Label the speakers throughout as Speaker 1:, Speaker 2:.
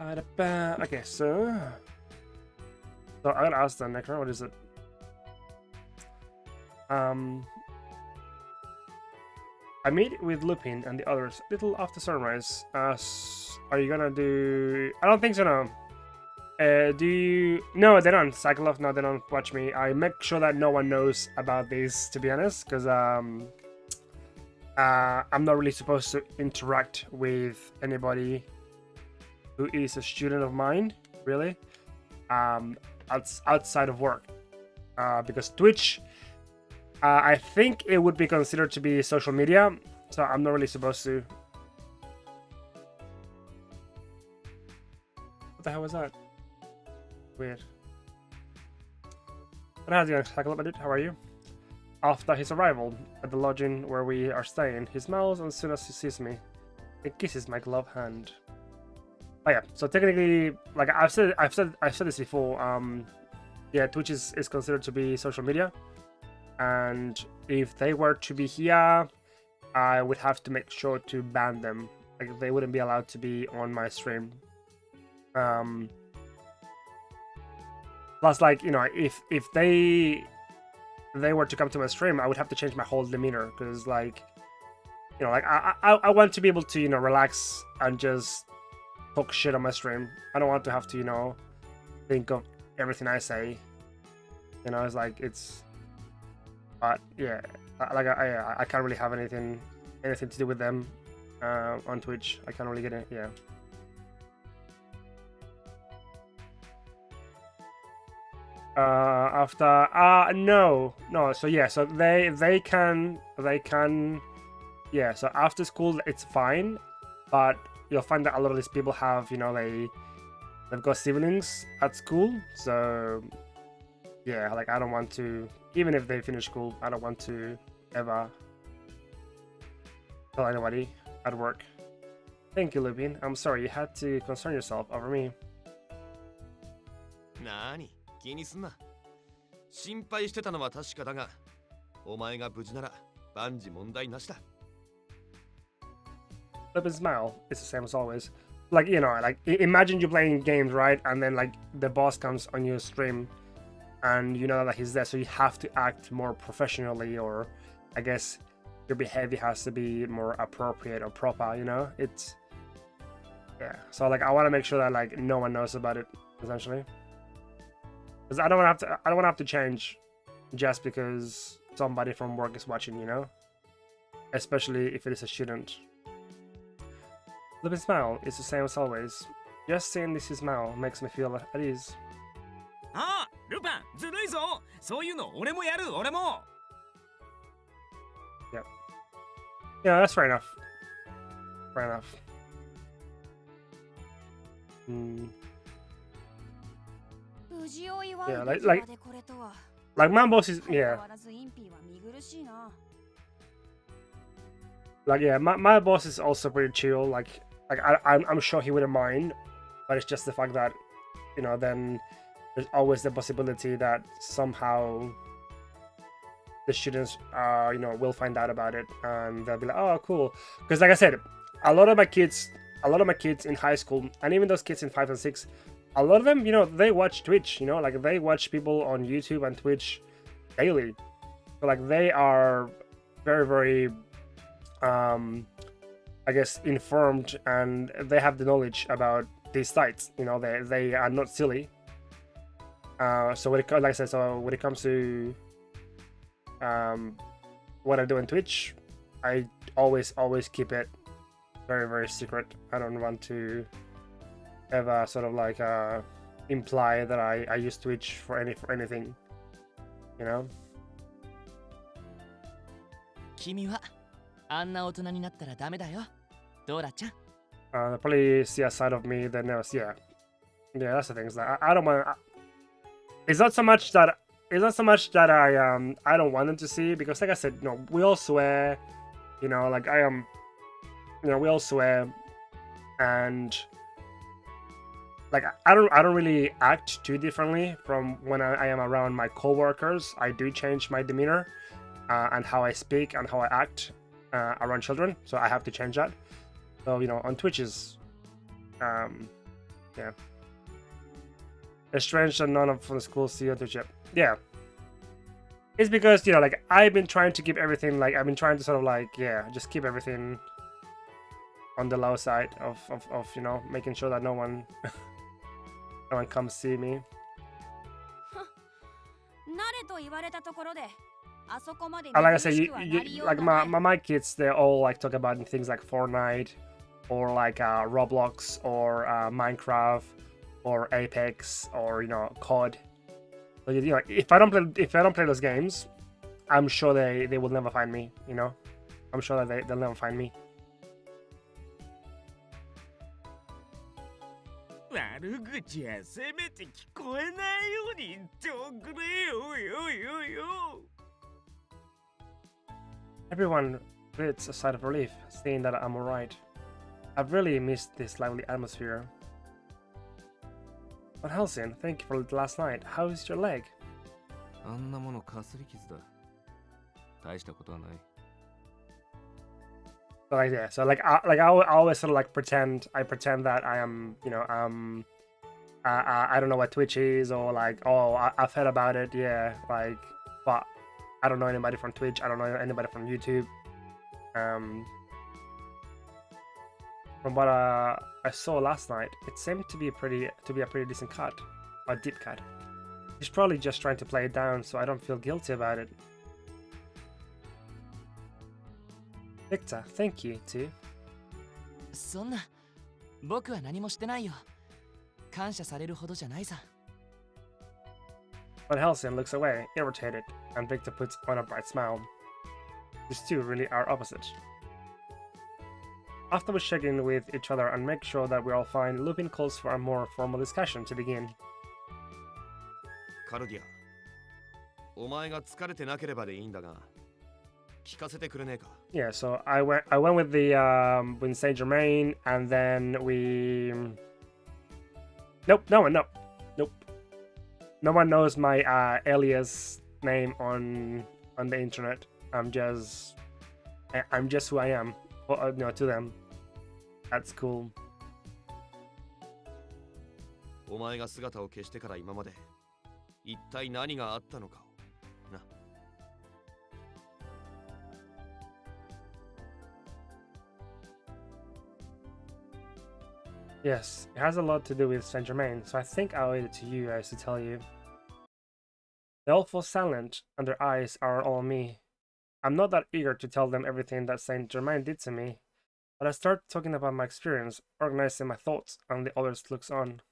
Speaker 1: Okay, so I gotta ask the Necro, what is it? I meet with Lupin and the others little after sunrise. Are you gonna do? I don't think so. No. Do you? No, they don't. Cyclops, no, they don't watch me. I make sure that no one knows about this, to be honest, because I'm not really supposed to interact with anybody who is a student of mine, really, outside of work, because Twitch, I think it would be considered to be social media, so I'm not really supposed to. What the hell was that? Weird. But how's it going, Cyclops? How are you? After his arrival at the lodging where we are staying, he smiles as soon as he sees me. He kisses my gloved hand. Oh yeah, so technically, like I've said this before. Yeah, Twitch is considered to be social media, and if they were to be here, I would have to make sure to ban them. Like they wouldn't be allowed to be on my stream. Plus, like, you know, if they were to come to my stream, I would have to change my whole demeanor, because, like, you know, like I want to be able to, you know, relax and just talk shit on my stream. I don't want to have to, you know, think of everything I say. You know, it's like but yeah, like I can't really have anything to do with them on Twitch. I can't really get it. Yeah. No, so yeah, so they can yeah, so after school it's fine, but you'll find that a lot of these people have, you know, they've got siblings at school, so yeah, like I don't want to, even if they finish school, I don't want to ever tell anybody at work. Thank you, Lupin. I'm sorry you had to concern yourself over me.
Speaker 2: Nani? 気にすんな。心配してたのは確かだが、お前が無事なら万事問題なしだ。
Speaker 1: Lupin's smile is the same as always. Like, you know, like imagine you're playing games, right? And then like the boss comes on your stream, and you know that he's there, so you have to act more professionally, or I guess your behavior has to be more appropriate or proper. You know, it's yeah. So like I want to make sure that like no one knows about it, essentially. Because I don't want to have to change just because somebody from work is watching, you know? Especially if it is a student. Lupin's smile is the same as always. Just seeing this smile makes me feel at ease.
Speaker 3: Ah, Lupin, ずるいぞ。そういうの俺もやる、俺も。
Speaker 1: Yep. Yeah, that's fair enough. Fair enough. Yeah, like my boss is, yeah. Like, yeah, my boss is also pretty chill. Like I'm sure he wouldn't mind, but it's just the fact that, you know, then there's always the possibility that somehow the students, you know, will find out about it and they'll be like, oh, cool. Because like I said, a lot of my kids in high school, and even those kids in 5 and 6, a lot of them, you know, they watch Twitch, you know, like they watch people on YouTube and Twitch daily. So like they are very, very, I guess, informed, and they have the knowledge about these sites. You know, they are not silly. So like I said, so when it comes to what I do on Twitch, I always keep it very, very secret. I don't want to ever sort of like imply that I use Twitch for anything, you know.
Speaker 3: 君はあんな大人になったらダメだよ。どうだっちゃ?
Speaker 1: They probably see a side of me that knows, yeah, that's the thing. Is that I don't want. It's not so much that I don't want them to see, because like I said, you know, we all swear, you know, like we all swear, and like I don't really act too differently from when I am around my coworkers. I do change my demeanor and how I speak and how I act around children, so I have to change that. So, you know, on Twitch is Yeah. It's strange that none of from the school see your Twitch yet. Yeah. It's because, you know, like, I've been trying to keep everything, like, I've been trying to sort of, like, yeah, just keep everything on the low side of you know, making sure that no one no one comes see me.
Speaker 4: 慣れと言われたところであそこまで
Speaker 1: And like I
Speaker 4: 珍
Speaker 1: say,
Speaker 4: しくはなり
Speaker 1: you
Speaker 4: よう
Speaker 1: like
Speaker 4: がない
Speaker 1: my kids, they all like talk about things like Fortnite or like Roblox or Minecraft or Apex or, you know, COD. So, you know, if I don't play those games, I'm sure they will never find me. You know, I'm sure that they'll never find me.
Speaker 5: 悪口はせめて聞こえないように言っておくれよよよよ。
Speaker 1: Everyone breathes a sigh of relief, seeing that I'm alright. I've really missed this lively atmosphere. But Halcyon, thank you for last night. How's your leg?
Speaker 2: あんなものかすり傷だ。大したことはない。
Speaker 1: So like yeah, so like I always sort of like pretend that I am, you know, I don't know what Twitch is, or like, oh, I've heard about it, yeah, like, but I don't know anybody from Twitch, I don't know anybody from YouTube. From what I saw last night, it seemed to be a pretty decent cut, a deep cut. He's probably just trying to play it down, so I don't feel guilty about it. Victor, thank you too.
Speaker 3: そんな僕は何もしてないよ。感謝されるほどじゃないさ。
Speaker 1: But Halcyon looks away, irritated, and Victor puts on a bright smile. These two really are opposite. After we check in with each other and make sure that we're all fine, Lupin calls for a more formal discussion to begin.
Speaker 2: カルディア、お前が疲れてなければでいいんだが、聞かせてくれねえか。
Speaker 1: Yeah, so I went with the with Saint Germain, and then we. Nope, no one knows my alias name on the internet. I'm just who I am, you know, to them. That's cool.
Speaker 2: お前が姿を消してから今まで一体何があったのかをな。
Speaker 1: Yes, it has a lot to do with Saint Germain, so I think I owe it to you guys to tell you. They all fall silent, and their eyes are all on me. I'm not that eager to tell them everything that Saint Germain did to me, but I start talking about my experience, organizing my thoughts, and the others look on.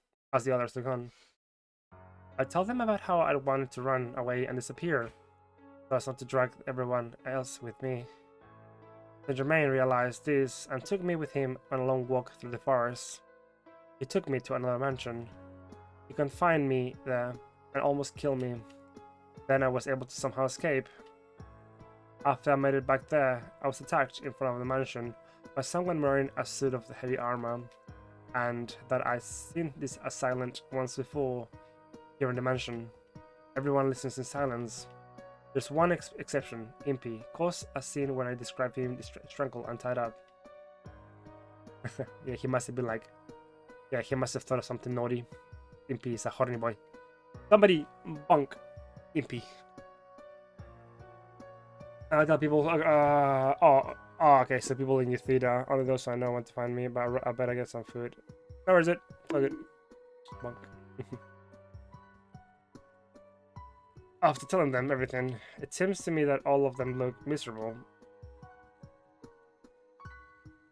Speaker 1: I tell them about how I wanted to run away and disappear, so as not to drag everyone else with me. Saint Germain realized this and took me with him on a long walk through the forest. He took me to another mansion. He confined me there and almost killed me. Then I was able to somehow escape. After I made it back there, I was attacked in front of the mansion by someone wearing a suit of heavy armor, and that I'd seen this assailant once before here in the mansion. Everyone listens in silence. There's one exception, Impy, caused a scene when I described him strangled and tied up. Yeah, he must have been like, yeah, he must have thought of something naughty. Impy is a horny boy. Somebody bunk Impy. I tell people, okay, so people in your theater, only those who I know want to find me, but I better get some food. Where is it? Look it. Bunk. After telling them everything, it seems to me that all of them look miserable.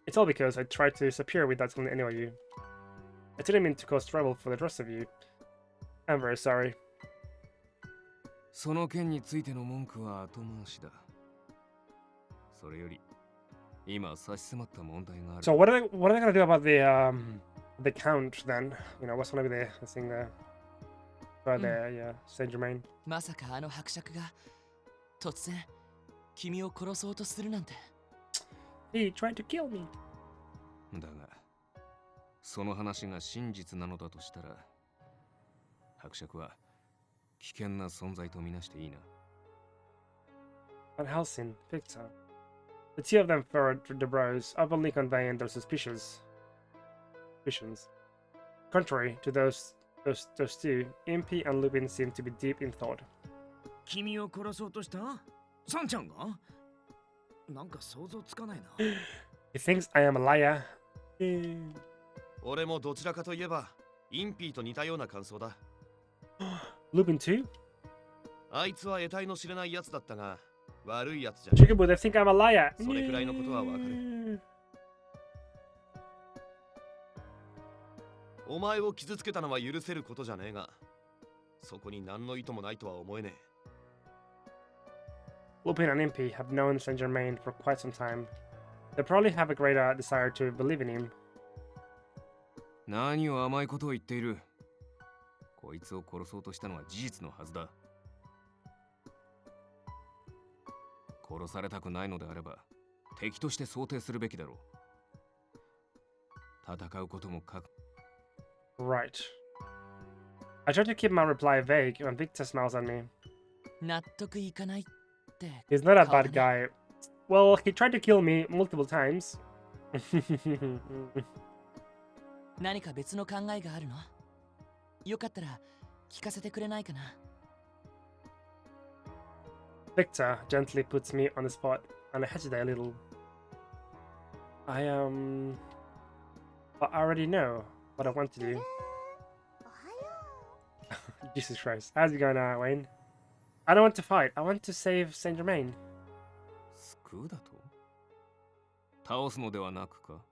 Speaker 1: It's all because I tried to disappear without telling any of you. I didn't mean to cause trouble for the rest of you. I'm very sorry.
Speaker 2: その件についての文句は後回しだ。それより今差し迫った問題がある。
Speaker 1: So what are they gonna do about the count then? You know, what's gonna be the thing there? Right there, yeah, Saint Germain.
Speaker 3: まさかあの伯爵が突然君を殺そうとするなんて。
Speaker 1: He tried to kill me.
Speaker 2: だが、その話が真実なのだとしたら、伯爵は危険な存在とみなしていいな。
Speaker 1: Van Helsing, Victor. The two of them furrowed the brows, openly conveying their suspicions. Contrary to those two, Impy and Lupin seem to be deep in thought.
Speaker 5: 君を殺そうとしたサンちゃんがなんか想像つかないな。
Speaker 1: He thinks I am a liar.
Speaker 2: 俺もどちらかといえばインピーと似たような感想だ。
Speaker 1: Lupin too?
Speaker 2: あいつは得体の知れないやつだったが悪いやつじゃ
Speaker 1: Chickaboo, they think I'm a liar.
Speaker 2: それくらいのことはわかる。お前を傷つけたのは許せることじゃねえが、そこに何の意図もないとは思えねえ。
Speaker 1: Lupin and Impy have known Saint Germain for quite some time. They probably have a greater desire to believe in him.
Speaker 2: 何を甘いことを言っている。こいつを殺そうとしたのは事実のはずだ。殺されたくないのであれば敵として想定するべきだろう。戦うことも覚
Speaker 1: Right. I try to keep my reply vague when Victor smiles at me.
Speaker 3: 納得いかないって
Speaker 1: He's not a
Speaker 3: 顔だ
Speaker 1: bad
Speaker 3: ね。
Speaker 1: guy. Well, he tried to kill me multiple times.
Speaker 3: 何か別の考えがあるの？よかったら聞かせてくれないかな。
Speaker 1: Victor gently puts me on the spot, and I hesitate a little. I already know what I want to do. Jesus Christ. How's it going now, Wayne? I don't want to fight. I want to save Saint Germain.
Speaker 2: 救うだと倒すのではなくか。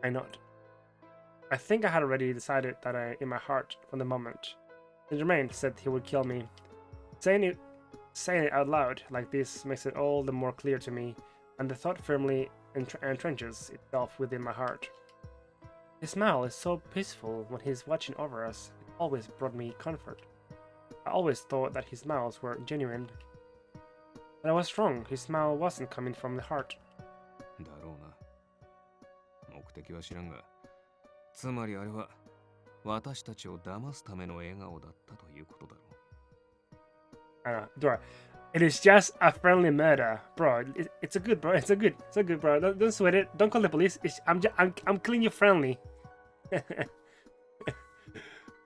Speaker 1: I nod. I think I had already decided that in my heart from the moment. Saint Germain said he would kill me. Saying it out loud like this makes it all the more clear to me, and the thought firmly entrenches itself within my heart. His smile is so peaceful when he's watching over us. It always brought me comfort. I always thought that his smiles were genuine. But I was wrong. His smile wasn't coming from the heart.
Speaker 2: だろうな。目的は知らんが、つまりあれは私たちを騙すための笑顔だったということだろう。
Speaker 1: I know, Dora. It is just a friendly murder, bro. It's a good, bro. It's a good, bro. Don't sweat it. Don't call the police. I'm killing you friendly.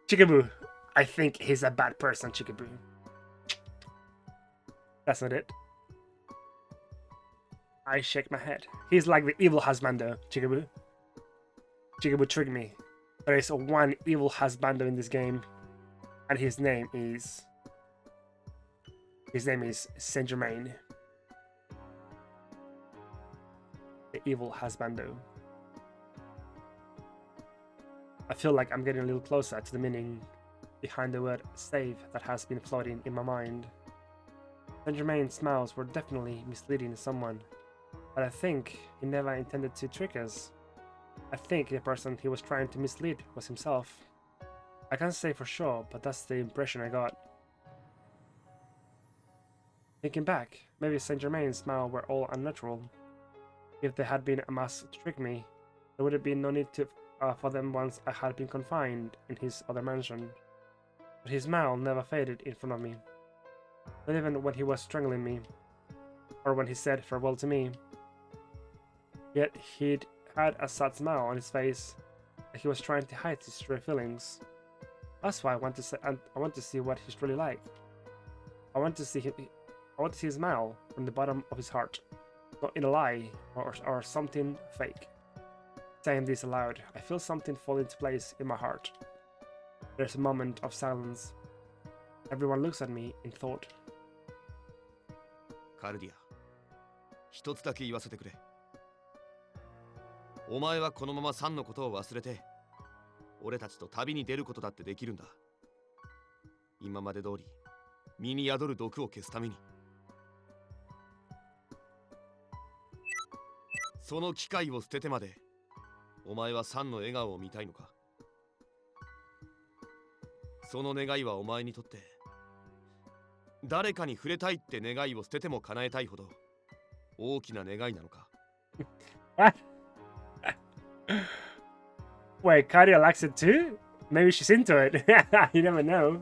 Speaker 1: Chickaboo. I think he's a bad person, Chickaboo. That's not it. I shake my head. He's like the evil husbando, Chickaboo. Chickaboo tricked me. There is one evil husbando in this game, and his name is Saint Germain. The evil husbando. I feel like I'm getting a little closer to the meaning behind the word save that has been floating in my mind. Saint Germain's smiles were definitely misleading someone, but I think he never intended to trick us. I think the person he was trying to mislead was himself. I can't say for sure, but that's the impression I got. Thinking back, maybe Saint Germain's smile were all unnatural. If they had been a mask to trick me, there would have been no need for them once I had been confined in his other mansion. But his smile never faded in front of me. Not even when he was strangling me, or when he said farewell to me. Yet he'd had a sad smile on his face, like he was trying to hide his true feelings. That's why I want to see what he's really like. I want to see his smile from the bottom of his heart, not in a lie or something fake. Saying this aloud, I feel something fall into place in my heart. There's a moment of silence. Everyone looks at me in thought.
Speaker 2: カルディア、一つだけ言わせてくれ。お前はこのままサンのことを忘れて、俺たちと旅に出ることだってできるんだ。今まで通り、身に宿る毒を消すために。その機会を捨ててまで、お前はサンの笑顔を見たいのか。その願いはお前にとって、誰かに触れたいって願いを捨てても叶えたいほど大きな願いなのか。
Speaker 1: Wait, Karia likes it too? Maybe she's into it. You never know.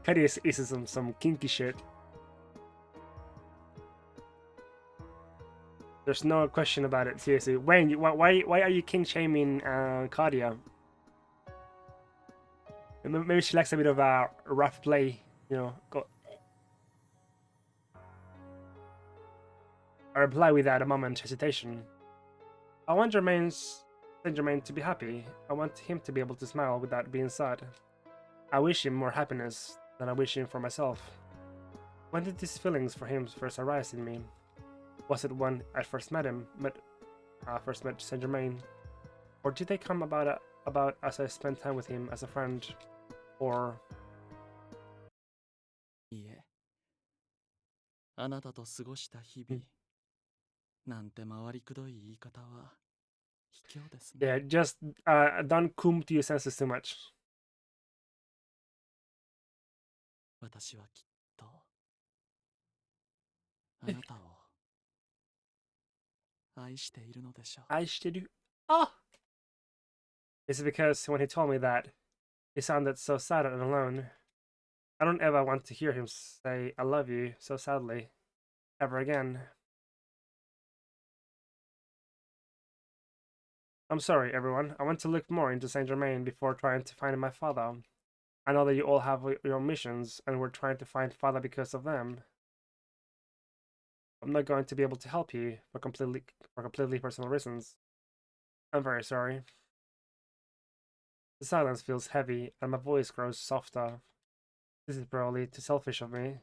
Speaker 1: Karia is some kinky shit. There's no question about it. Seriously, Wayne, why are you king shaming Cardia? Maybe she likes a bit of a rough play, you know. I reply without a moment's hesitation. I want Saint Germain to be happy. I want him to be able to smile without being sad. I wish him more happiness than I wish him for myself. When did these feelings for him first arise in me? Was it when I first met Saint Germain, or did they come about as I spent time with him as a friend, or
Speaker 3: いいえ。あなたと過ごした日々。なんて回りくどい言い方は卑怯ですね。
Speaker 1: yeah, just don't come to your senses too much.
Speaker 3: 私はきっとあなたを愛しているのでしょう。
Speaker 1: I should do. Oh, it's because when he told me that, he sounded so sad and alone. I don't ever want to hear him say "I love you" so sadly, ever again. I'm sorry, everyone. I want to look more into Saint Germain before trying to find my father. I know that you all have your missions, and we're trying to find father because of them. I'm not going to be able to help you for completely personal reasons. I'm very sorry. The silence feels heavy, and my voice grows softer. This is probably too selfish of me.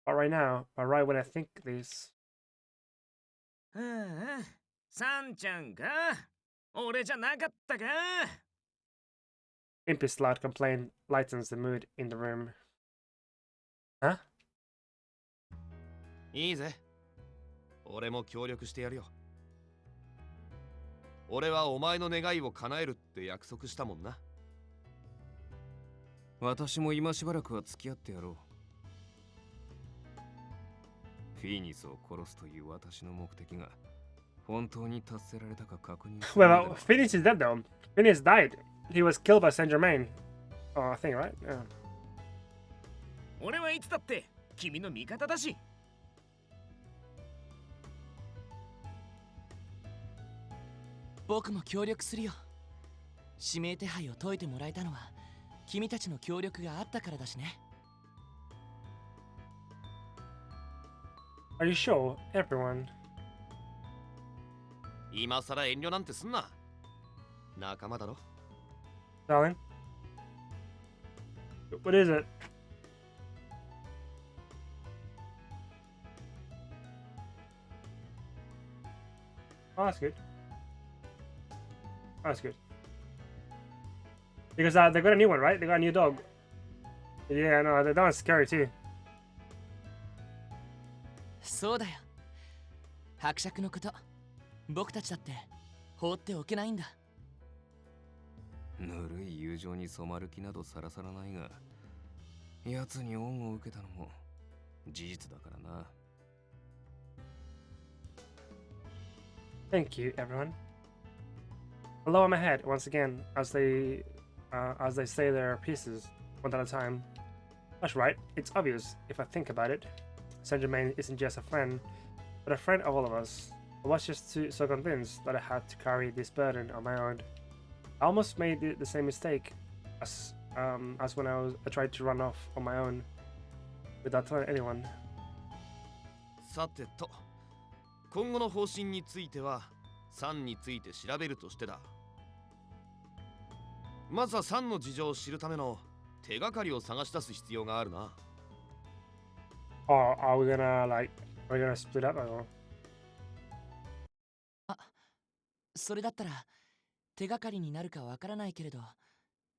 Speaker 1: But right when I think this,
Speaker 5: サンちゃんか俺じゃなかったか
Speaker 1: Impy's loud complaint lightens the mood in the room. Huh?
Speaker 2: いいぜ。俺も協力してやるよ。俺はお前の願いを叶えるって約束したもんな。私も今しばらくは付き合ってやろう。フィーニスを殺すという私の目的が本当に達せられたか確認する。
Speaker 1: Well, Phineas is dead though. Phineas died. He was killed by Saint Germain. Oh, I think, right? Yeah.
Speaker 5: 俺はいつだって君の味方だし。
Speaker 3: 僕も協力するよ。指名手配を解いてもらえたのは君たちの協力があったからだしね。
Speaker 1: Are you sure, everyone?
Speaker 2: 今さら遠慮なんてすんな。仲間だろ。
Speaker 1: Darling? What is it? Oh, that's good. Oh, that's good. Because they got a new one, right? They got a new dog. Yeah, no, that one's scary too.
Speaker 3: そうだよ。伯爵のこと、僕たちだって放っておけないんだ。
Speaker 2: ぬるい友情に染まる気などさらさらないが、奴に恩を受けたのも事実だからな。
Speaker 1: Thank you, everyone. I lower my head once again as they say their pieces one at a time. That's right. It's obvious if I think about it. Saint Germain isn't just a friend, but a friend of all of us. I was just so convinced that I had to carry this burden on my own. I almost made the same mistake as when I tried to run off on my own without telling anyone.
Speaker 2: さてと、今後の方針については、サンについて調べるとしてだ。まずはサンの事情を知るための手がかりを探し出す必要があるな。
Speaker 1: Or are we gonna split up or?
Speaker 3: それだったら手がかりになるかわからないけれど、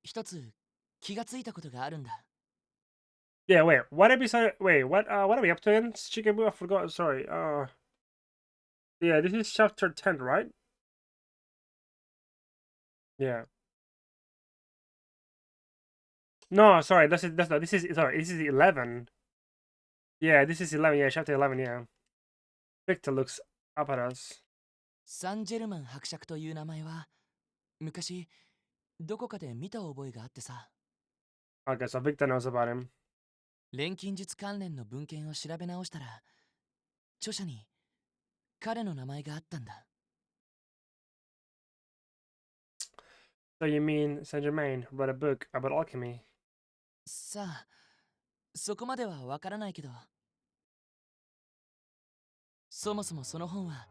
Speaker 3: 一つ気がついたことがあるんだ。
Speaker 1: Yeah, wait. What episode? Wait, what are we up to again? Chicken I forgot. Sorry. Yeah, this is chapter 10, right? Yeah. No, sorry. This is 11. Yeah, this is 11. Yeah, chapter 11. Yeah. Victor looks up at us.
Speaker 3: サンジェルマン伯爵という名前は昔どこかで見た覚えがあってさ。
Speaker 1: Okay, so Victor knows about him.
Speaker 3: 錬金術関連の文献を調べ直したら著者に彼の名前があったんだ。
Speaker 1: So you mean Saint Germain wrote a book about alchemy?
Speaker 3: さあ、そこまではわからないけど、そもそもその本は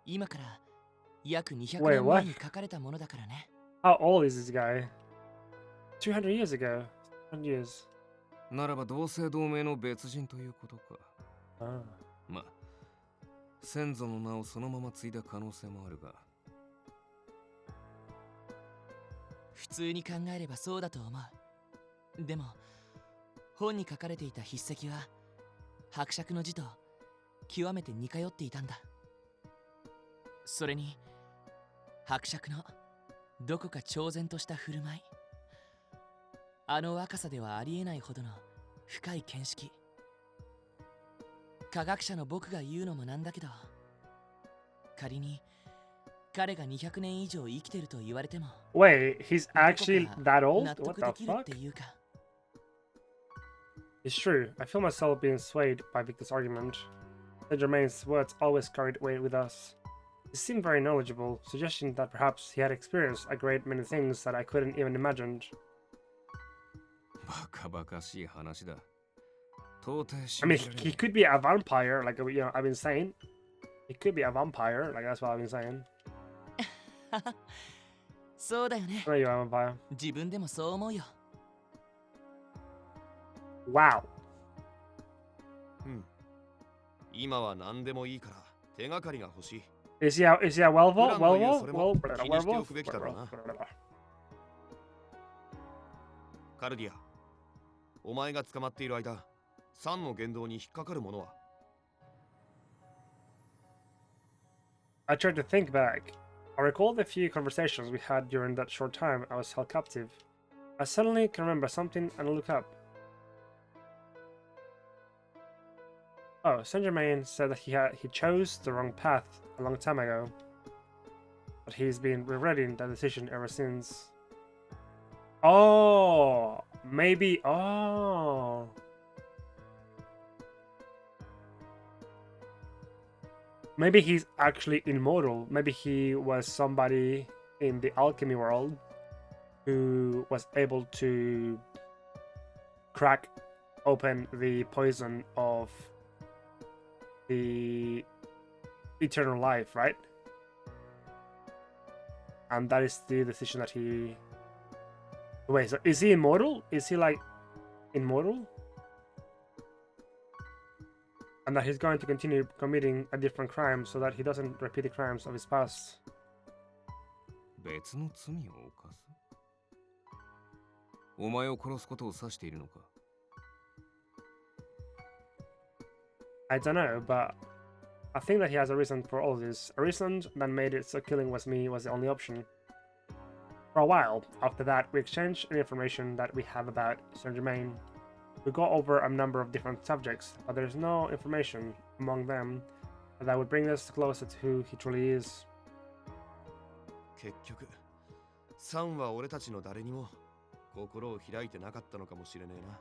Speaker 3: 今から約200
Speaker 1: Wait,
Speaker 3: 年
Speaker 1: what?
Speaker 3: 前に書かれたものだからね。
Speaker 1: How old is this guy? 200 years ago. 100 years.
Speaker 2: ならば同姓同名の別人ということか。
Speaker 1: Ah.
Speaker 2: まあ先祖の名をそのまま継いだ可能性もあるが。
Speaker 3: 普通に考えればそうだと思う。でも本に書かれていた筆跡は伯爵の字と極めて似通っていたんだ。それに伯爵のどこか超然とした振る舞い、あの若さではありえないほどの深い見識。科学者の僕が言うのもなんだけど、仮に彼が200年以上生きてると言われても、
Speaker 1: Wait, he's
Speaker 3: ど
Speaker 1: actually
Speaker 3: こか
Speaker 1: that old?
Speaker 3: 納
Speaker 1: What
Speaker 3: 得
Speaker 1: the
Speaker 3: できるっ
Speaker 1: fuck?
Speaker 3: ていうか。
Speaker 1: It's true. I feel myself being swayed by Victor's argument. Saint Germain's words always carried weight with us. He seemed very knowledgeable, suggesting that perhaps he had experienced a great many things that I couldn't even imagine.
Speaker 2: バカバカしい話だ。到底
Speaker 1: I
Speaker 2: 信
Speaker 1: mean,
Speaker 2: じられな
Speaker 1: he
Speaker 2: い。
Speaker 1: could be a vampire, like I've been saying. He could be a vampire, like that's what I've been saying.
Speaker 3: そうだよね。
Speaker 1: I know you're a vampire.
Speaker 3: 自分でもそう思うよ。
Speaker 1: Wow.
Speaker 5: 今は何でもいいから手がかりが欲しい。
Speaker 1: Is he a werewolf?
Speaker 5: 普段の言う
Speaker 1: Werewolf?
Speaker 5: それも
Speaker 1: Werewolf?
Speaker 5: 気にしてお
Speaker 1: Werewolf?
Speaker 5: くべきだろうな。カルディア、お前が捕まっている間、サンの言動に引っかかるものは？
Speaker 1: I tried to think back. I recall the few conversations we had during that short time I was held captive. I suddenly can remember something and look up. Oh, Saint Germain said that he chose the wrong path a long time ago, but he's been regretting that decision ever since. Oh, maybe. Oh. Maybe he's actually immortal. Maybe he was somebody in the alchemy world who was able to crack open the poison of the eternal life, right? And that is the decision that he... Wait, so is he immortal? Is he like immortal? And that he's going to continue committing a different crime so that he doesn't repeat the crimes of his past.
Speaker 2: 別の罪を犯す？お前を殺すことを指しているのか？
Speaker 1: I don't know, but I think that he has a reason for all this. A reason that made it so killing was the only option. For a while, after that, we exchanged any information that we have about Saint Germain. We go over a number of different subjects, but there's no information among them that would bring us closer to who he truly is.
Speaker 5: 結局、サンは俺たちの誰にも心を開いてなかったのかもしれねえな。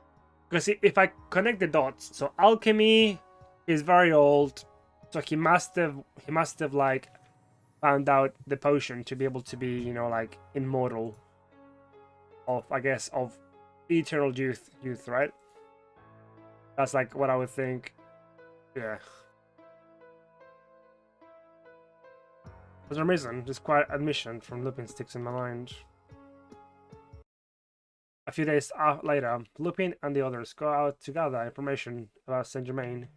Speaker 1: Because if I connect the dots, so alchemy is very old, so he must have like found out the potion to be able to be, you know, like immortal. Of eternal youth, right? That's like what I would think. Yeah. For some reason, this quiet admission from Lupin sticks in my mind. A few days later, Lupin and the others go out to gather information about Saint Germain.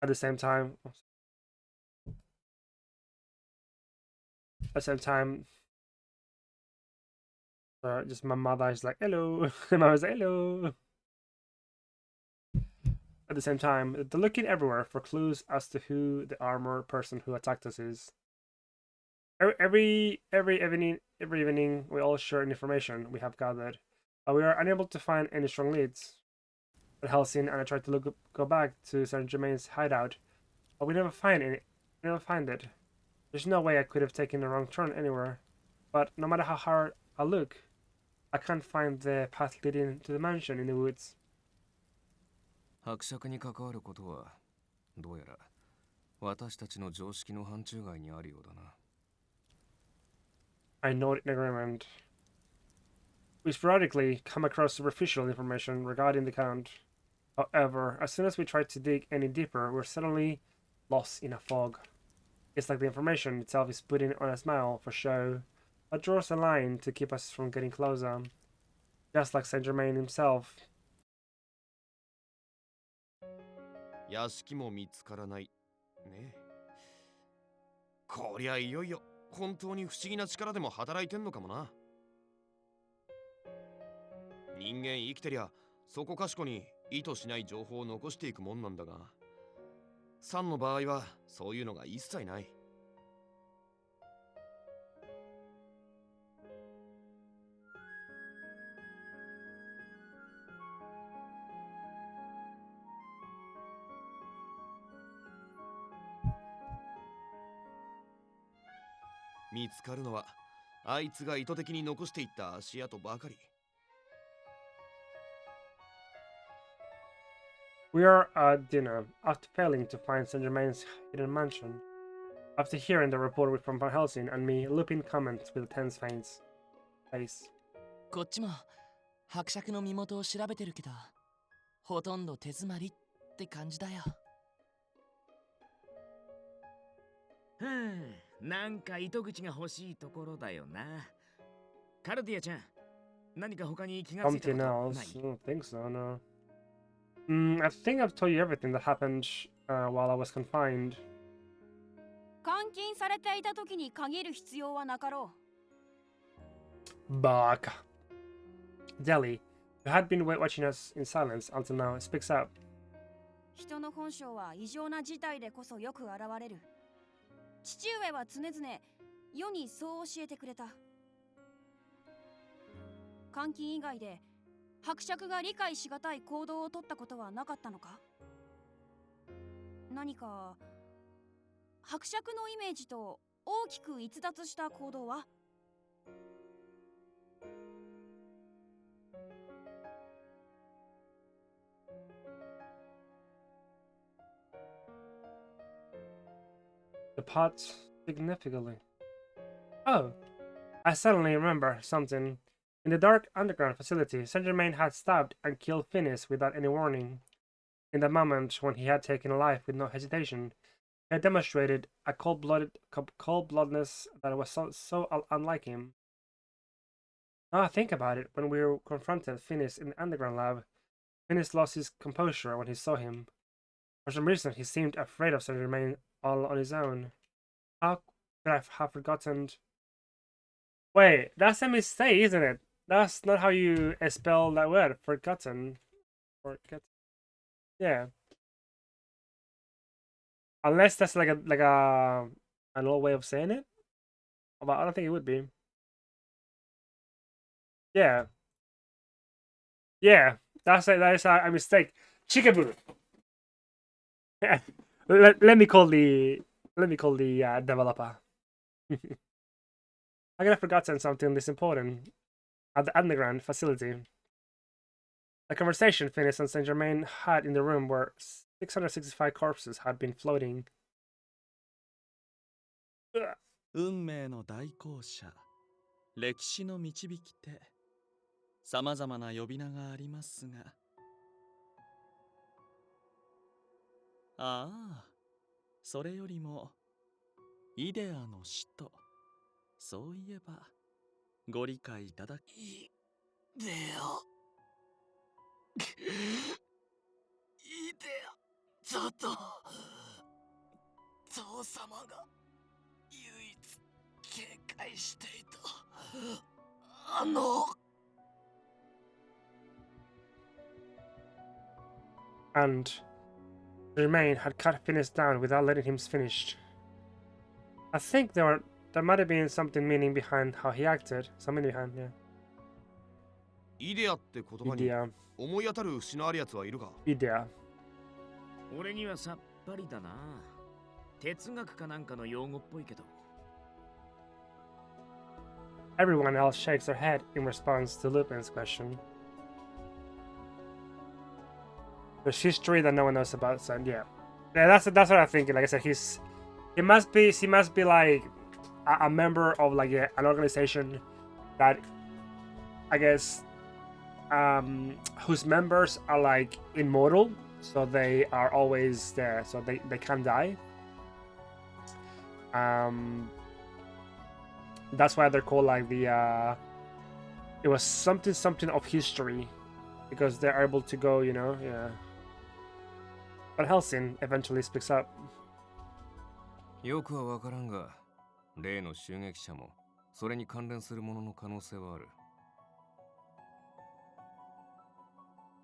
Speaker 1: At the same time, just my mother is like, hello. My mother's like, hello. At the same time, they're looking everywhere for clues as to who the armored person who attacked us is. Every evening, we all share information we have gathered, but we are unable to find any strong leads. At Helsing, and I tried to go back to Saint Germain's hideout, but we never find it. There's no way I could have taken the wrong turn anywhere. But no matter how hard I look, I can't find the path leading to the mansion in the woods.
Speaker 2: 伯爵に関わることはどうやら私たちの常識の範疇外にあるようだな。
Speaker 1: I note in agreement. We sporadically come across superficial information regarding the Count. However, as soon as we try to dig any deeper, we're suddenly lost in a fog. It's like the information itself is putting on a smile for show, but draws a line to keep us from getting closer. Just like Saint Germain himself.
Speaker 5: 屋敷も見つからない。ねえ。こりゃいよいよ本当に不思議な力でも働いてんのかもな。人間生きてりゃそこかしこに意図しない情報を残していくもんなんだが、サンの場合はそういうのが一切ない。見つかるのはあいつが意図的に残していった足跡ばかり。
Speaker 1: We are at dinner, after failing to find Saint Germain's hidden mansion. After hearing the report from Van Helsing and me, Lupin comments with a tense face.
Speaker 3: こっちも伯爵の身元を調べてるけど、ほとんど手詰まりって感じだよ。
Speaker 6: なんか糸口が欲しいところだよな。カルディアちゃん、何か他に気がついたこ
Speaker 1: Something
Speaker 6: と
Speaker 1: else?
Speaker 6: ない？
Speaker 1: I don't think so, no. I think I've told you everything that happened while I was confined.
Speaker 4: 監禁されていた時に限る必要はなかろう。
Speaker 1: Bark. Deli, who had been watching us in silence until now, speaks up.
Speaker 4: 人の本性は異常な事態でこそよく現れる。父上は常々世にそう教えてくれた。監禁以外で伯爵が理解しがたい行動をとったことはなかったのか？何か伯爵のイメージと大きく逸脱した行動は？
Speaker 1: Departs significantly. Oh, I suddenly remember something. In the dark underground facility, Saint Germain had stabbed and killed Finis without any warning. In the moment when he had taken a life with no hesitation, he had demonstrated a cold-bloodedness that was so unlike him. Now I think about it, when we confronted Finis in the underground lab, Finis lost his composure when he saw him. For some reason, he seemed afraid of Saint Germain all on his own. How could I have forgotten? Wait, that's a mistake, isn't it? That's not how you spell that word. Forgotten. Yeah. Unless that's like an old way of saying it. But I don't think it would be. Yeah. Yeah. That is a mistake. Chikaboo. Yeah. Let me call the developer. I could have forgotten something this important. At the underground facility, a conversation Finis and Saint Germain had in the room where 665 corpses had been floating.
Speaker 7: 運命の代行者、歴史の導き手、さまざまな呼び名がありますが、ああ、それよりもイデアの使徒、そういえばご理解いただき。
Speaker 3: イデア。イデア。ちょっと。父様が唯一警戒していた。
Speaker 1: And Germain had cut Finis down without letting him finish. I think there might have been something meaning behind how he acted. Something behind, yeah.
Speaker 5: イデアって言葉に思い当たる節のあるやつはいるか？
Speaker 1: Idea.
Speaker 6: 俺にはさっぱりだな。哲学かなんかの用語っぽいけど。
Speaker 1: Everyone else shakes their head in response to Lupin's question. There's history that no one knows about, so yeah. Yeah, that's what I'm thinking. Like I said, he must be like a member of like an organization that I guess whose members are like immortal, so they are always there, so they can't die. That's why they're called like the it was something of history, because they're able to go, yeah. But Helsing eventually speaks up.
Speaker 2: よくはわからんが、例の襲撃者もそれに関連するものの可能性はある。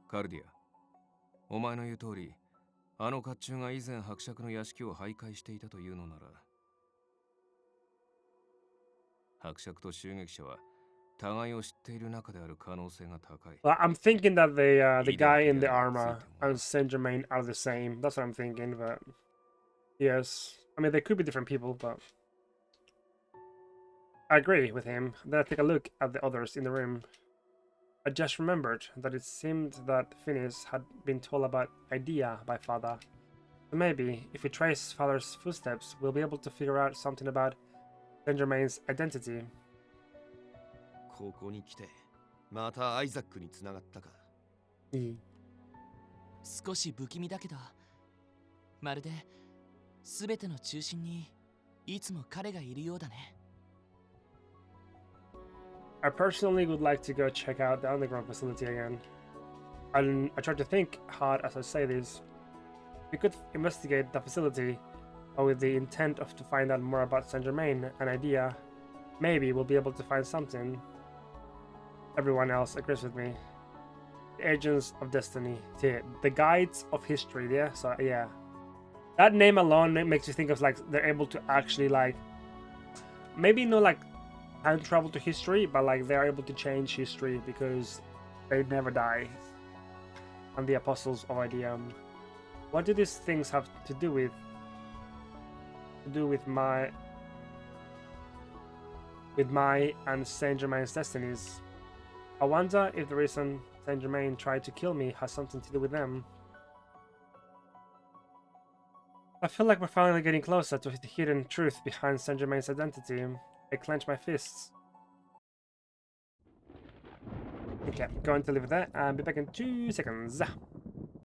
Speaker 2: カルディア、お前の言う通り、あの甲冑が以前伯爵の屋敷を徘徊していたというのなら、伯爵と襲撃者は互いを知っている中である可能性が高い。
Speaker 1: Well, I'm thinking that the guy in the armor and Saint Germain are the same. That's what I'm thinking, but yes. I mean, they could be different people, but I agree with him. Then I take a look at the others in the room. I just remembered that it seemed that Phineas had been told about Idea by Father. So maybe, if we trace Father's footsteps, we'll be able to figure out something about Saint Germain's identity.
Speaker 5: ここに来て、またアイザックに繋がったか。
Speaker 3: 少し不気味だけど、まるで全ての中心にいつも彼がいるようだね。
Speaker 1: I personally would like to go check out the underground facility again. And I try to think hard as I say this. We could investigate the facility, but with the intent of to find out more about Saint Germain, an idea. Maybe we'll be able to find something. Everyone else agrees with me. The Agents of Destiny. The Guides of History, yeah? So, yeah. That name alone makes you think of, like, they're able to actually, like... Maybe not, like, time travel to history, but, like, they're able to change history because they never die. And the Apostles of Ideum. What do these things have to do with... my and Saint Germain's destinies? I wonder if the reason Saint Germain tried to kill me has something to do with them. I feel like we're finally getting closer to the hidden truth behind Saint Germain's identity. I clench my fists. Okay, going to leave it there and be back in 2 seconds.